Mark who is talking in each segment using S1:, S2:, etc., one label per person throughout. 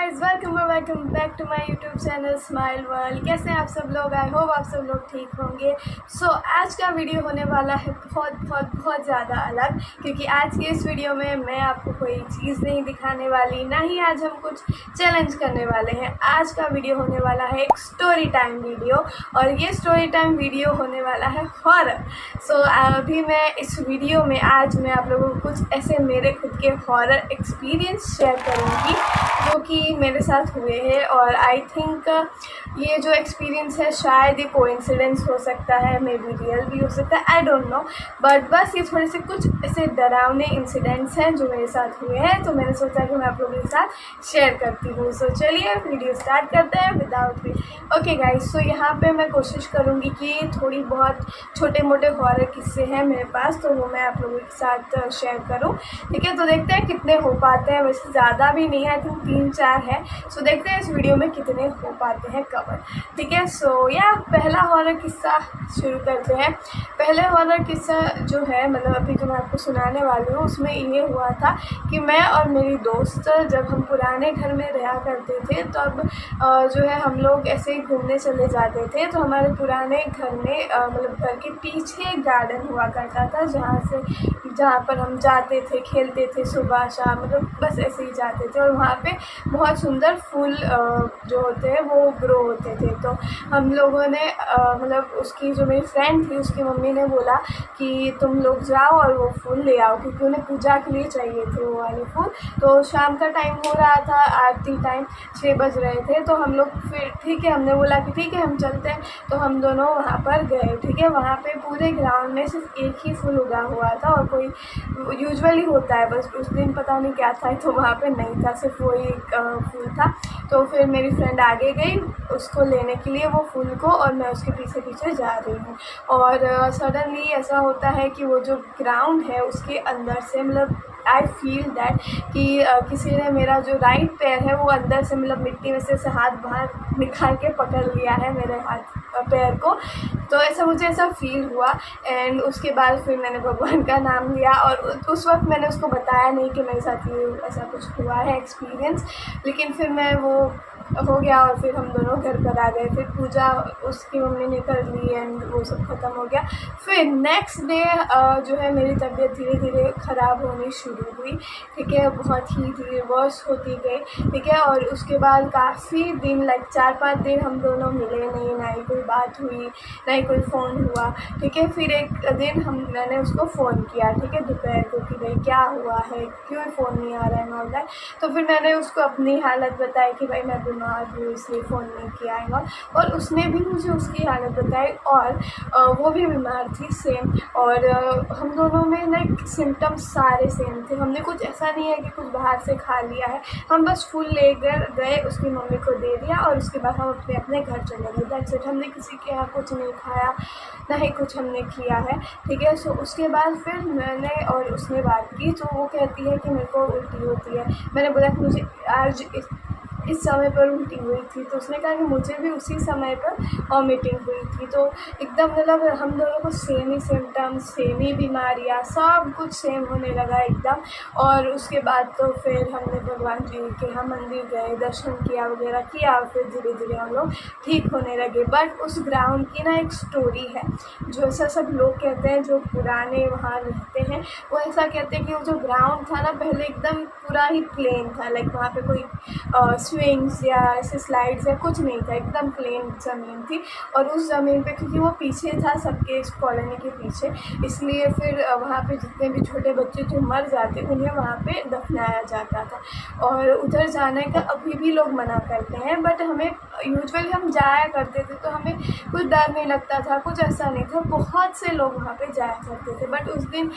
S1: Guys, welcome back to my YouTube channel smile world. कैसे हैं आप सब लोग? आई होप आप सब लोग ठीक होंगे। आज का वीडियो होने वाला है बहुत ज़्यादा अलग, क्योंकि आज के इस वीडियो में मैं आपको कोई चीज़ नहीं दिखाने वाली, ना ही आज हम कुछ चैलेंज करने वाले हैं। आज का वीडियो होने वाला है एक स्टोरी टाइम वीडियो, और ये स्टोरी टाइम वीडियो होने वाला है हॉरर। अभी मैं इस वीडियो में आज मैं आप लोगों को कुछ ऐसे मेरे खुद के हॉरर एक्सपीरियंस शेयर करूँगी जो कि मेरे साथ हुए हैं। और आई थिंक ये जो एक्सपीरियंस है शायद ये कोइंसिडेंस हो सकता है, मे बी रियल भी हो सकता है, आई डोंट नो। बट बस ये थोड़े से कुछ ऐसे डरावने इंसिडेंट्स हैं जो मेरे साथ हुए हैं, तो मैंने सोचा कि मैं आप लोगों के साथ शेयर करती हूँ। चलिए वीडियो स्टार्ट करते हैं विदाउट वी। ओके गाइस, यहाँ पे मैं कोशिश करूँगी कि थोड़ी बहुत छोटे मोटे हॉरर किस्से हैं मेरे पास, तो वो मैं आप लोगों के साथ शेयर करूँ। ठीक है, तो देखते हैं कितने हो पाते हैं। वैसे ज़्यादा भी नहीं है, आई थिंक 3-4 है। देखते हैं इस वीडियो में कितने हो पाते हैं कवर। ठीक है, पहला हॉरर किस्सा शुरू करते हैं। पहले हॉरर किस्सा जो है, मतलब अभी जो मैं आपको सुनाने वाली हूँ, उसमें ये हुआ था कि मैं और मेरी दोस्त जब हम पुराने घर में रहा करते थे, तब जो है हम लोग ऐसे ही घूमने चले जाते थे। तो हमारे पुराने घर में मतलब घर के पीछे एक गार्डन हुआ करता था, जहाँ पर हम जाते थे, खेलते थे सुबह शाम, मतलब बस ऐसे ही जाते थे। और वहाँ पे बहुत सुंदर फूल जो होते हैं वो ग्रो होते थे। तो हम लोगों ने मतलब उसकी जो मेरी फ्रेंड थी, उसकी मम्मी ने बोला कि तुम लोग जाओ और वो फूल ले आओ, क्योंकि उन्हें पूजा के लिए चाहिए थे वो वाले फूल। तो शाम का टाइम हो रहा था, आरती टाइम 6 बज रहे थे। तो हम लोग फिर ठीक है, हमने बोला कि ठीक है हम चलते हैं। तो हम दोनों वहाँ पर गए। ठीक है, वहाँ पे पूरे ग्राउंड में सिर्फ एक ही फूल उगा हुआ था, और कोई यूजुअली होता है, बस उस दिन पता नहीं क्या था, तो वहाँ पे नहीं था, सिर्फ वही एक फूल था। तो फिर मेरी फ्रेंड आगे गई उसको लेने के लिए, वो फूल को, और मैं उसके पीछे पीछे जा रही हूँ। और सडनली ऐसा होता है कि वो जो ग्राउंड है उसके अंदर से, मतलब आई फील दैट कि किसी ने मेरा जो राइट पैर है वो अंदर से, मतलब मिट्टी में से हाथ बाहर निकाल के पकड़ लिया है मेरे पैर को। तो मुझे ऐसा फील हुआ। एंड उसके बाद फिर मैंने भगवान का नाम लिया, और उस वक्त मैंने उसको बताया नहीं कि मेरे साथ ये ऐसा कुछ हुआ है एक्सपीरियंस। लेकिन फिर मैं वो हो गया, और फिर हम दोनों घर पर आ गए। फिर पूजा उसकी मम्मी ने कर ली, एंड वो सब ख़त्म हो गया। फिर नेक्स्ट डे जो है मेरी तबीयत धीरे धीरे ख़राब होनी शुरू हुई। ठीक है, बहुत ही धीरे वर्स होती गई। ठीक है, और उसके बाद काफ़ी दिन, लाइक 4-5 दिन हम दोनों मिले नहीं, ना ही कोई बात हुई, ना ही कोई फ़ोन हुआ। ठीक है, फिर एक दिन मैंने उसको फ़ोन किया, ठीक है, दोपहर को, कि भाई क्या हुआ है, क्यों फ़ोन नहीं आ रहा है ऑल दैट। तो फिर मैंने उसको अपनी हालत बताई कि भाई मैं बीमार हूँ इसलिए फ़ोन नहीं किया है, और उसने भी मुझे उसकी हालत बताई, और वो भी बीमार थी सेम। और हम दोनों में लाइक सिम्टम्स सारे सेम थे। हमने कुछ ऐसा नहीं है कि कुछ बाहर से खा लिया है, हम बस फूल लेकर गए, उसकी मम्मी को दे दिया, और उसके बाद हम अपने अपने घर चले गए। That's it. हमने किसी के यहाँ कुछ नहीं खाया, ना ही कुछ हमने किया है। ठीक है, उसके बाद फिर मैंने और उसने बात की, तो वो कहती है कि मेरे को उल्टी होती है। मैंने बोला कि मुझे आज इस समय पर उल्टी हुई थी। तो उसने कहा कि मुझे भी उसी समय पर वॉमिटिंग हुई थी। तो एकदम मतलब हम दोनों को सेम ही सिम्टम्स, सेम ही बीमारियाँ, सब कुछ सेम होने लगा एकदम। और उसके बाद तो फिर हमने भगवान जी के यहाँ मंदिर गए, दर्शन किया वगैरह किया, और फिर धीरे धीरे हम लोग ठीक होने लगे। बट उस ग्राउंड की ना एक स्टोरी है, जो ऐसा सब लोग कहते हैं जो पुराने वहाँ रहते हैं, वो ऐसा कहते हैं कि वो जो ग्राउंड था ना, पहले एकदम पूरा ही प्लेन था। लाइक वहाँ पे कोई स्विंग्स या ऐसे स्लाइड्स या कुछ नहीं था, एकदम प्लेन ज़मीन थी। और उस ज़मीन पे, क्योंकि वो पीछे था सबके, इस कॉलोनी के पीछे, इसलिए फिर वहाँ पे जितने भी छोटे बच्चे जो मर जाते उन्हें वहाँ पे दफनाया जाता था। और उधर जाने का अभी भी लोग मना करते हैं, बट हमें यूजुअली हम जाया करते थे, तो हमें कुछ डर नहीं लगता था, कुछ ऐसा नहीं था। बहुत से लोग वहाँ पे जाया करते थे, बट उस दिन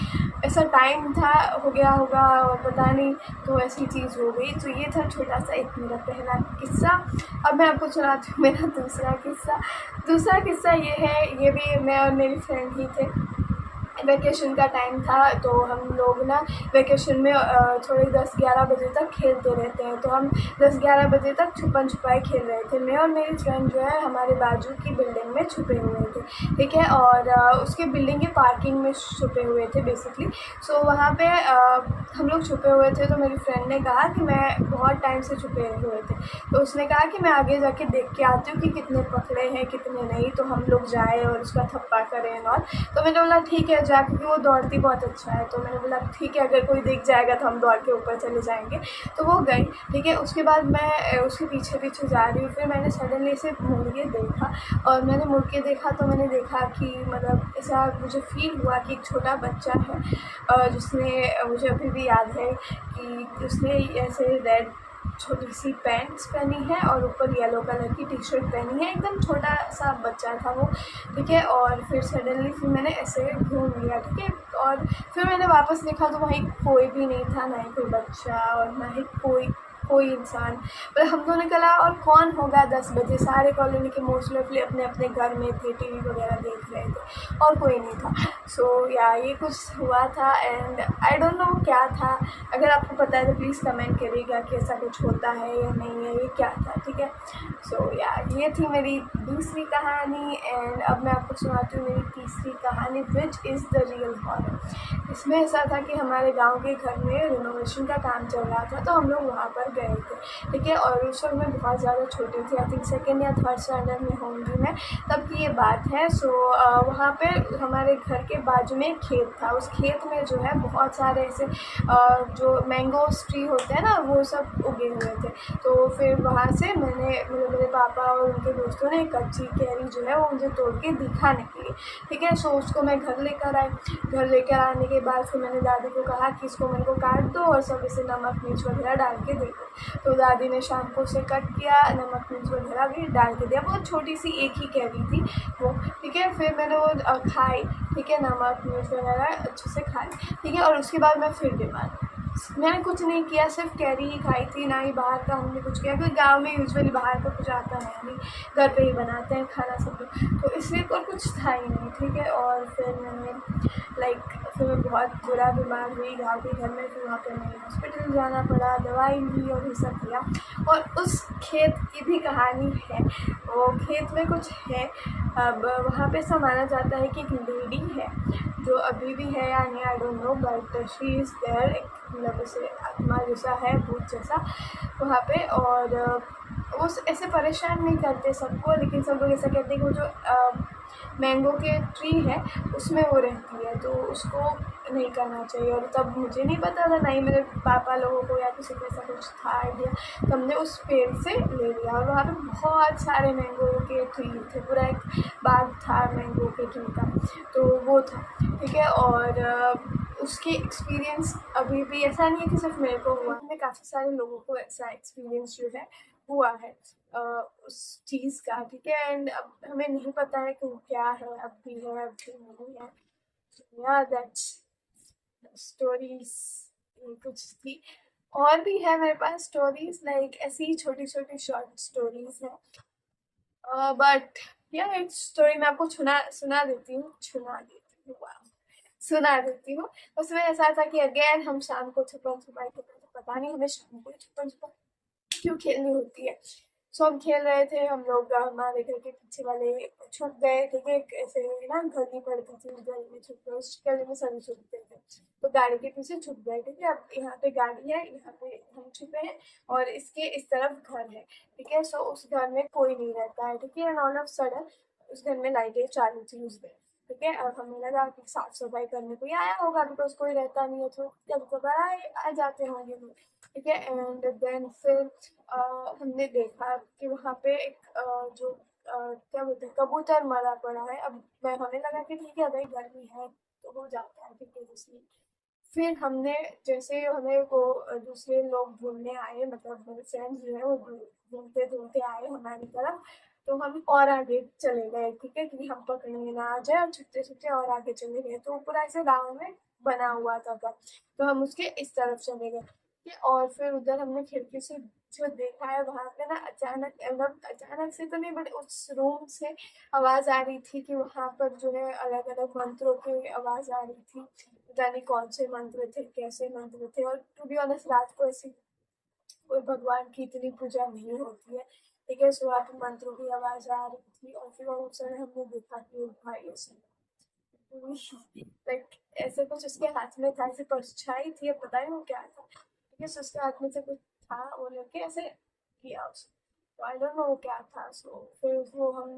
S1: ऐसा टाइम था, हो गया होगा पता नहीं, तो ऐसी चीज़ हो गई। तो ये था छोटा सा एक मेरा पहला किस्सा। अब मैं आपको सुनाती हूँ मेरा दूसरा किस्सा। दूसरा किस्सा ये है, ये भी मैं और मेरी फ्रेंड ही थे। वैकेशन का टाइम था, तो हम लोग ना वैकेशन में थोड़े 10-11 बजे तक खेलते रहते हैं। तो हम 10-11 बजे तक छुपन छुपाई खेल रहे थे। मैं और मेरी फ्रेंड जो है हमारे बाजू की बिल्डिंग में छुपे हुए थे, ठीक है। और उसके बिल्डिंग के पार्किंग में छुपे हुए थे बेसिकली। सो वहाँ पे हम लोग छुपे हुए थे। तो मेरी फ्रेंड ने कहा कि मैं बहुत टाइम से छुपे हुए थे, तो उसने कहा कि मैं आगे जाके देख के आती हूँ कि कितने पकड़े हैं कितने नहीं, तो हम लोग जाए और उसका थप्पा करें और। तो मैंने बोला ठीक है जा, क्योंकि वो दौड़ती बहुत अच्छा है। तो मैंने बोला ठीक है, अगर कोई दिख जाएगा तो हम दौड़ के ऊपर चले जाएंगे। तो वो गई, ठीक है। उसके बाद मैं उसके पीछे पीछे जा रही हूँ। फिर मैंने सडनली से मुड़ के देखा, और मैंने मुड़ के देखा तो मैंने देखा कि मतलब ऐसा मुझे फील हुआ कि एक छोटा बच्चा है, जिसने, मुझे अभी भी याद है कि उसने ऐसे रेड छोटी सी पैंट्स पहनी है और ऊपर येलो कलर की टी शर्ट पहनी है। एकदम छोटा सा बच्चा था वो, ठीक है। और फिर सडनली फिर मैंने ऐसे घूम लिया, ठीक है। और फिर मैंने वापस देखा तो वहीं कोई भी नहीं था, ना ही कोई बच्चा और ना ही कोई इंसान। पर हम दोनों कला, और कौन होगा 10 बजे, सारे कॉलोनी के मोस्ट ऑफली अपने अपने घर में थे, टीवी वगैरह देख रहे थे और कोई नहीं था। सो या ये कुछ हुआ था एंड आई डोंट नो क्या था। अगर आपको पता है तो प्लीज़ कमेंट करिएगा कि ऐसा कुछ होता है या नहीं है, ये क्या था, ठीक है। सो या ये थी मेरी दूसरी कहानी। एंड अब मैं आपको सुनाती हूँ मेरी तीसरी कहानी, which is the real horror. इसमें ऐसा था कि हमारे गांव के घर में रिनोवेशन का काम चल रहा था, तो हम लोग वहाँ पर गए थे, ठीक है। और उस वक्त मैं बहुत ज़्यादा छोटी थी, आई थिंक सेकेंड या थर्ड स्टैंडर्ड में होंगी मैं, तब की ये बात है। सो वहाँ पे हमारे घर के बाजू में एक खेत था। उस खेत में जो है बहुत सारे ऐसे जो मैंगोस ट्री होते हैं ना, वो सब उगे हुए थे। तो फिर वहाँ से मेरे पापा और उनके दोस्तों ने एक कच्ची कैरी जो है वो मुझे तोड़ के दिखाने के लिए, ठीक है। सो उसको मैं घर लेकर आई। घर लेकर आने के बाद फिर मैंने दादी को कहा कि इसको मेरे को काट दो और सब इसे नमक मिर्च वगैरह डाल के दे दो। तो दादी ने शाम को उसे कट किया, नमक मिर्च वगैरह भी डाल के दिया। बहुत छोटी सी एक ही कैरी थी वो, ठीक है। फिर मैंने वो खाई, ठीक है, नमक मिर्च वगैरह अच्छे से खाई, ठीक है। और उसके बाद मैं फिर बीमार। मैंने कुछ नहीं किया, सिर्फ कैरी ही खाई थी, ना ही बाहर का हमने कुछ किया, क्योंकि गांव में यूजुअली बाहर का कुछ आता है नहीं, घर पे ही बनाते हैं खाना सब लोग, तो इसलिए कोई कुछ था ही नहीं, ठीक है। और फिर मैंने फिर मैं बहुत बुरा बीमार हुई गाँव के घर में। फिर वहाँ पे मुझे हॉस्पिटल जाना पड़ा, दवाई ली और ये सब किया। और उस खेत की भी कहानी है, वो खेत में कुछ है। अब वहाँ पे ऐसा माना जाता है कि एक लेडी है जो अभी भी है या नहीं I don't know, but she is there, एक मतलब ऐसे आत्मा जैसा है, भूत जैसा वहाँ पे। और वो ऐसे परेशान नहीं करते सबको, लेकिन सब लोग ऐसा कहते हैं कि वो जो मैंगो के ट्री है उसमें वो रहती है, तो उसको नहीं करना चाहिए। और तब मुझे नहीं पता था, ना ही मेरे पापा लोगों को या किसी को ऐसा कुछ था आइडिया, तो हमने उस पेड़ से ले लिया। और वहाँ पे बहुत सारे मैंगो के ट्री थे, पूरा एक बाग था मैंगो के ट्री का, तो वो था, ठीक है। और उसके एक्सपीरियंस अभी भी, ऐसा नहीं है कि सिर्फ मेरे को हुआ है, काफ़ी सारे लोगों को ऐसा एक्सपीरियंस जो है हुआ है उस चीज़ का, ठीक है। एंड अब हमें नहीं पता है कि वो क्या है, अब भी है अब भी नहीं है। या दैट्स स्टोरीज, ये कुछ थी। और भी है मेरे पास स्टोरीज, लाइक ऐसी ही छोटी छोटी शॉर्ट स्टोरीज है। बट या एक स्टोरी मैं आपको सुना देती हूँ, सुना देती हूँ। उसमें ऐसा था कि अगेन हम शाम को छुपन छुपाई खेलते थे, पता नहीं हमें शाम को छुपन छुपाई क्यों खेलनी होती है। सो हम खेल रहे थे, हम लोग हमारे घर के पीछे वाले छुप गए, ठीक है। ऐसे ना गली पड़ती थी, उस गली में छुप गए, उस गली में सभी छुपते थे, तो गाड़ी के पीछे छुप गए, ठीक है। अब यहाँ पे गाड़ी है, यहाँ पे हम छुपे हैं और इसके इस तरफ घर है, ठीक है। सो उस घर में कोई नहीं रहता है, ठीक है। एंड ऑल ऑफ सडन उस घर में लाइटें चालू थी उस दिन, ठीक है। और हमें लगा कि साफ सफाई करने कोई आया होगा, बिकॉज कोई रहता नहीं है, तो कभी कभार आ जाते होंगे लोग, ठीक है। एंड देन फिर हमने देखा कि वहाँ पे एक जो क्या बोलते हैं, कबूतर मरा पड़ा है। अब मैं हमें लगा कि ठीक है भाई गर्मी है तो हो जाता है, ठीक है, इसलिए फिर हमने, जैसे हमें वो दूसरे लोग ढूंढने आए, मतलब मेरे फ्रेंड्स जो है वो ढूंढते ढूंढते आए हमारी तरफ, तो हम और आगे चले गए, ठीक है, कि हम पकड़ने ना आ जाए, और छुपते छुपते और आगे चले गए। तो पूरा ऐसे गाँव में बना हुआ था घर, तो हम उसके इस तरफ चले गए, ठीक है। और फिर उधर हमने खिड़की से जो देखा है वहाँ पे ना अचानक, मतलब अचानक से तो नहीं बट उस रूम से आवाज़ आ रही थी कि वहाँ पर जो है अलग अलग मंत्रों की आवाज़ आ रही थी। पता नहीं कौन से मंत्र थे, कैसे मंत्र थे। और टू बी ऑनेस्ट रात को ऐसी कोई भगवान की इतनी पूजा नहीं होती है, ठीक है। सो वहाँ पे मंत्रों की आवाज़ आ रही थी और फिर उस समय हमने देखा कि एक भाई ऐसे लाइक ऐसे कुछ उसके हाथ में था, ऐसे परछाई थी, अब पता नहीं वो क्या था, ठीक है। सो उसके हाथ में से कुछ था, वो लेके ऐसे किया उसने, तो आई डोंट नो वो क्या था। सो फिर वो हम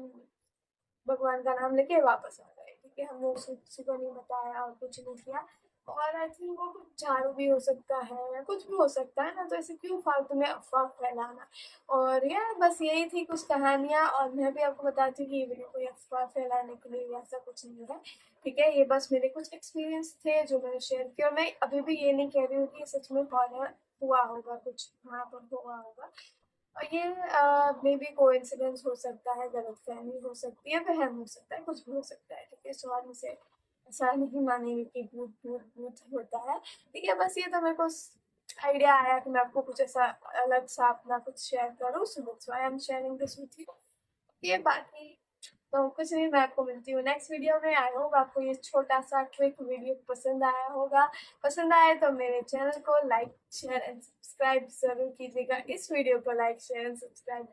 S1: भगवान का नाम लेके वापस आ गए, ठीक है। हमने उसे किसी को नहीं बताया और कुछ नहीं किया। और आई थिंक वो कुछ झाड़ू भी हो सकता है या कुछ भी हो सकता है ना, तो ऐसे क्यों फालतू में अफवाह फैलाना। और यार बस यही थी कुछ कहानियाँ, और मैं भी आपको बताती हूँ कि ये वीडियो कोई अफवाह फैलाने के लिए ऐसा कुछ नहीं है, ठीक है। ये बस मेरे कुछ एक्सपीरियंस थे जो मैंने शेयर किया, और मैं अभी भी ये नहीं कह रही हूँ कि ये सच में हुआ होगा, कुछ वहाँ पर हुआ होगा। और ये मे बी कोइंसिडेंस हो सकता है, गलतफहमी हो सकती है, वहम हो सकता है, कुछ भी हो सकता है, ठीक है। सो आप इसे ऐसा नहीं मानेंगे कि भूत भूत भूत होता है, ठीक है। बस ये तो मेरे को आइडिया आया कि मैं आपको कुछ ऐसा अलग सा अपना कुछ शेयर करूँ, so that's why I am sharing this with you. ये बाकी तो कुछ नहीं, मैं आपको मिलती हूँ नेक्स्ट वीडियो में। आई होप आपको ये छोटा सा क्विक वीडियो पसंद आया होगा। पसंद आए तो मेरे चैनल को लाइक शेयर एंड सब्सक्राइब जरूर कीजिएगा। इस वीडियो को लाइक शेयर एंड सब्सक्राइब